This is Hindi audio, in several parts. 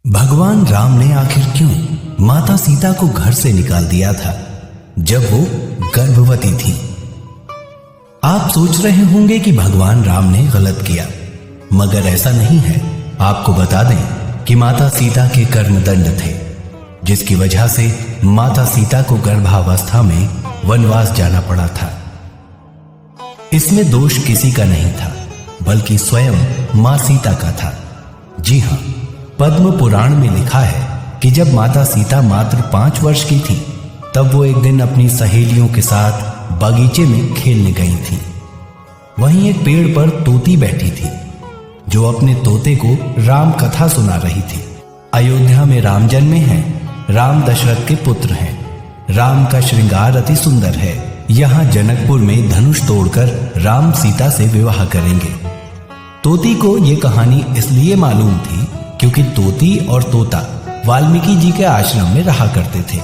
भगवान राम ने आखिर क्यों माता सीता को घर से निकाल दिया था जब वो गर्भवती थी। आप सोच रहे होंगे कि भगवान राम ने गलत किया, मगर ऐसा नहीं है। आपको बता दें कि माता सीता के कर्मदंड थे, जिसकी वजह से माता सीता को गर्भावस्था में वनवास जाना पड़ा था। इसमें दोष किसी का नहीं था, बल्कि स्वयं मां सीता का था। जी हां, पद्म पुराण में लिखा है कि जब माता सीता मात्र 5 वर्ष की थी, तब वो एक दिन अपनी सहेलियों के साथ बगीचे में खेलने गई थी। वहीं एक पेड़ पर तोती बैठी थी, जो अपने तोते को राम कथा सुना रही थी। अयोध्या में राम जन्मे हैं, राम दशरथ के पुत्र हैं, राम का श्रृंगार अति सुंदर है। यहाँ जनकपुर में धनुष तोड़कर राम सीता से विवाह करेंगे। तोती को ये कहानी इसलिए मालूम थी क्योंकि तोती और तोता वाल्मीकि जी के आश्रम में रहा करते थे,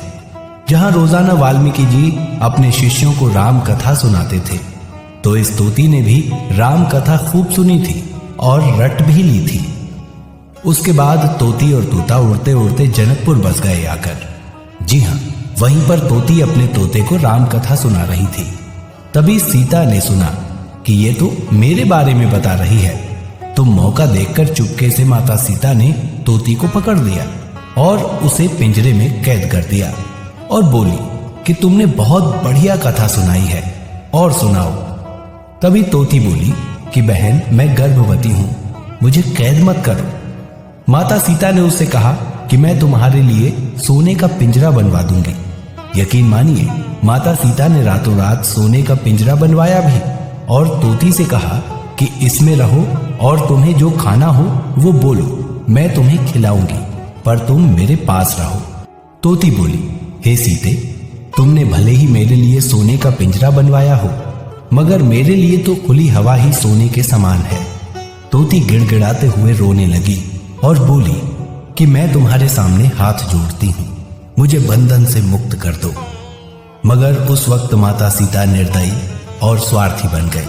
जहां रोजाना वाल्मीकि जी अपने शिष्यों को राम कथा सुनाते थे। तो इस तोती ने भी राम कथा खूब सुनी थी और रट भी ली थी। उसके बाद तोती और तोता उड़ते उड़ते जनकपुर बस गए आकर। जी हाँ, वहीं पर तोती अपने तोते को राम कथा सुना रही थी। तभी सीता ने सुना कि ये तो मेरे बारे में बता रही है। तो मौका देखकर चुपके से माता सीता ने तोती को पकड़ लिया और उसे पिंजरे में कैद कर दिया और बोली कि तुमने बहुत बढ़िया कथा सुनाई है, और सुनाओ। तभी तोती बोली कि बहन, मैं गर्भवती हूं, मुझे कैद मत करो। माता सीता ने उससे कहा कि मैं तुम्हारे लिए सोने का पिंजरा बनवा दूंगी। यकीन मानिए, माता सीता ने रातों रात सोने का पिंजरा बनवाया भी और तोती से कहा कि इसमें रहो और तुम्हें जो खाना हो वो बोलो, मैं तुम्हें खिलाऊंगी, पर तुम मेरे पास रहो। तोती बोली, हे सीते, तुमने भले ही मेरे लिए सोने का पिंजरा बनवाया हो, मगर मेरे लिए तो खुली हवा ही सोने के समान है। तोती गिड़गिड़ाते हुए रोने लगी और बोली कि मैं तुम्हारे सामने हाथ जोड़ती हूं, मुझे बंधन से मुक्त कर दो। मगर उस वक्त माता सीता निर्दयी और स्वार्थी बन गई,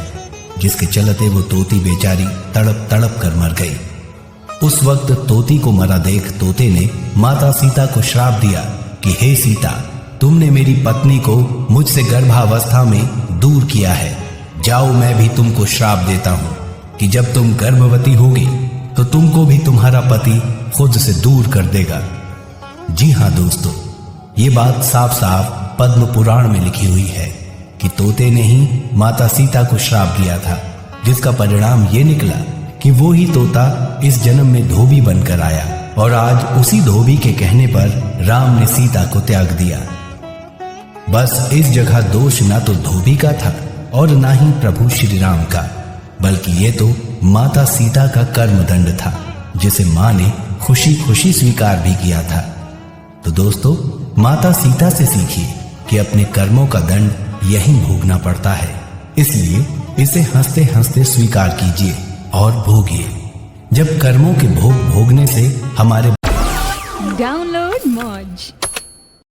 जिसके चलते वो तोती बेचारी तड़प तड़प कर मर गई। उस वक्त तोती को मरा देख तोते ने माता सीता को श्राप दिया कि हे सीता, तुमने मेरी पत्नी को मुझसे गर्भावस्था में दूर किया है। जाओ, मैं भी तुमको श्राप देता हूं कि जब तुम गर्भवती होगी तो तुमको भी तुम्हारा पति खुद से दूर कर देगा। जी हां दोस्तों, ये बात साफ साफ पद्म पुराण में लिखी हुई है कि तोते ने ही माता सीता को श्राप दिया था, जिसका परिणाम ये निकला कि वो ही तोता इस जन्म में धोबी बनकर आया, और आज उसी धोबी के कहने पर राम ने सीता को त्याग दिया। बस इस जगह दोष ना तो धोबी का था और ना ही प्रभु श्री राम का, बल्कि ये तो माता सीता का कर्मदंड था, जिसे मां ने खुशी खुशी स्वीकार भी किया था। तो दोस्तों, माता सीता से सीखिए कि अपने कर्मों का दंड यही भोगना पड़ता है, इसलिए इसे हंसते हंसते स्वीकार कीजिए और भोगिए। जब कर्मों के भोग भोगने से हमारे डाउनलोड मौज।